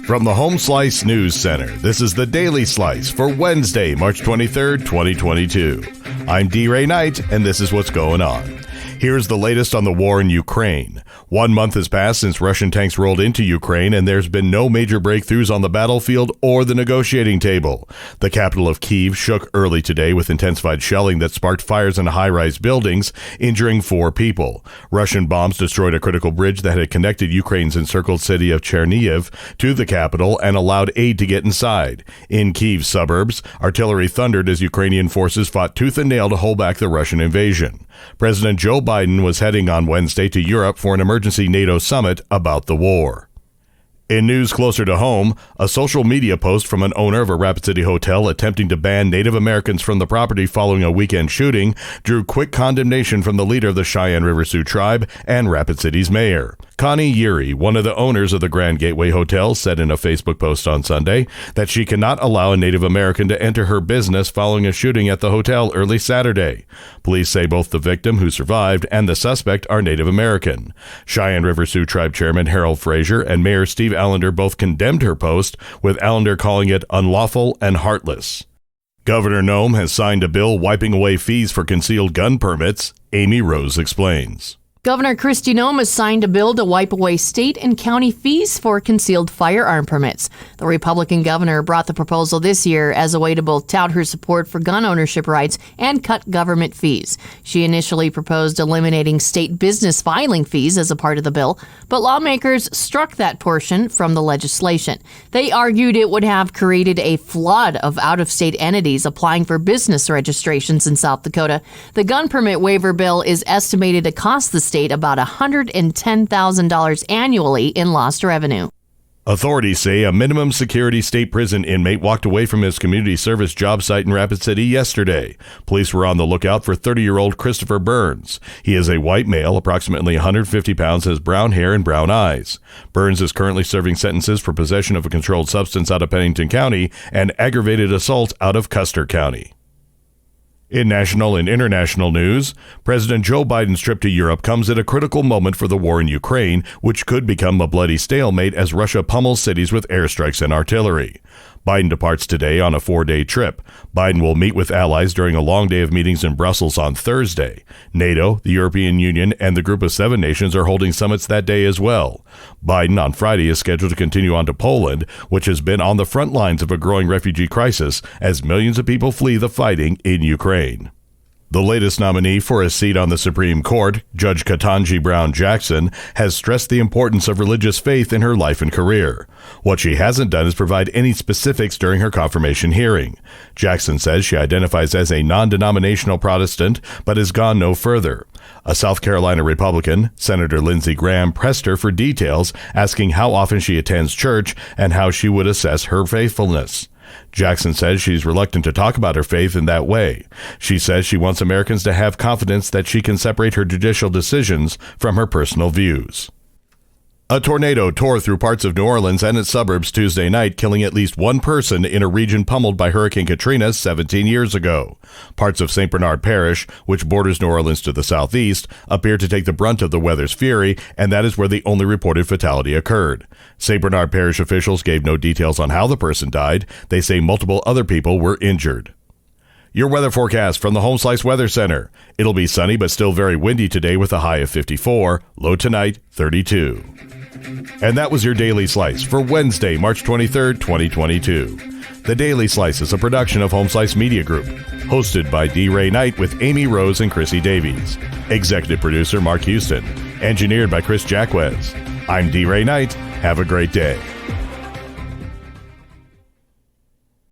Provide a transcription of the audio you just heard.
From the Home Slice News Center, this is the Daily Slice for Wednesday, March 23rd, 2022. I'm D. Ray Knight, and this is what's going on. Here's the latest on the war in Ukraine. 1 month has passed since Russian tanks rolled into Ukraine, and there's been no major breakthroughs on the battlefield or the negotiating table. The capital of Kyiv shook early today with intensified shelling that sparked fires in high-rise buildings, injuring 4 people. Russian bombs destroyed a critical bridge that had connected Ukraine's encircled city of Chernihiv to the capital and allowed aid to get inside. In Kyiv's suburbs, artillery thundered as Ukrainian forces fought tooth and nail to hold back the Russian invasion. President Joe Biden was heading on Wednesday to Europe for an emergency NATO summit about the war. In news closer to home, a social media post from an owner of a Rapid City hotel attempting to ban Native Americans from the property following a weekend shooting drew quick condemnation from the leader of the Cheyenne River Sioux tribe and Rapid City's mayor. Connie Yeary, one of the owners of the Grand Gateway Hotel, said in a Facebook post on Sunday that she cannot allow a Native American to enter her business following a shooting at the hotel early Saturday. Police say both the victim, who survived, and the suspect are Native American. Cheyenne River Sioux Tribe Chairman Harold Frazier and Mayor Steve Allender both condemned her post, with Allender calling it unlawful and heartless. Governor Noem has signed a bill wiping away fees for concealed gun permits. Amy Rose explains. Governor Kristi Noem has signed a bill to wipe away state and county fees for concealed firearm permits. The Republican governor brought the proposal this year as a way to both tout her support for gun ownership rights and cut government fees. She initially proposed eliminating state business filing fees as a part of the bill, but lawmakers struck that portion from the legislation. They argued it would have created a flood of out-of-state entities applying for business registrations in South Dakota. The gun permit waiver bill is estimated to cost the state about $110,000 annually in lost revenue. Authorities say a minimum security state prison inmate walked away from his community service job site in Rapid City yesterday. Police were on the lookout for 30-year-old Christopher Burns. He is a white male, approximately 150 pounds, has brown hair and brown eyes. Burns is currently serving sentences for possession of a controlled substance out of Pennington County and aggravated assault out of Custer County. In national and international news, President Joe Biden's trip to Europe comes at a critical moment for the war in Ukraine, which could become a bloody stalemate as Russia pummels cities with airstrikes and artillery. Biden departs today on a 4-day trip. Biden will meet with allies during a long day of meetings in Brussels on Thursday. NATO, the European Union, and the Group of 7 nations are holding summits that day as well. Biden on Friday is scheduled to continue on to Poland, which has been on the front lines of a growing refugee crisis as millions of people flee the fighting in Ukraine. The latest nominee for a seat on the Supreme Court, Judge Ketanji Brown Jackson, has stressed the importance of religious faith in her life and career. What she hasn't done is provide any specifics during her confirmation hearing. Jackson says she identifies as a non-denominational Protestant, but has gone no further. A South Carolina Republican, Senator Lindsey Graham, pressed her for details, asking how often she attends church and how she would assess her faithfulness. Jackson says she's reluctant to talk about her faith in that way. She says she wants Americans to have confidence that she can separate her judicial decisions from her personal views. A tornado tore through parts of New Orleans and its suburbs Tuesday night, killing at least 1 person in a region pummeled by Hurricane Katrina 17 years ago. Parts of St. Bernard Parish, which borders New Orleans to the southeast, appear to take the brunt of the weather's fury, and that is where the only reported fatality occurred. St. Bernard Parish officials gave no details on how the person died. They say multiple other people were injured. Your weather forecast from the Home Slice Weather Center. It'll be sunny but still very windy today with a high of 54, low tonight 32. And that was your Daily Slice for Wednesday, March 23rd, 2022. The Daily Slice is a production of Home Slice Media Group, hosted by D. Ray Knight with Amy Rose and Chrissy Davies. Executive producer Mark Houston. Engineered by Chris Jacquez. I'm D. Ray Knight. Have a great day.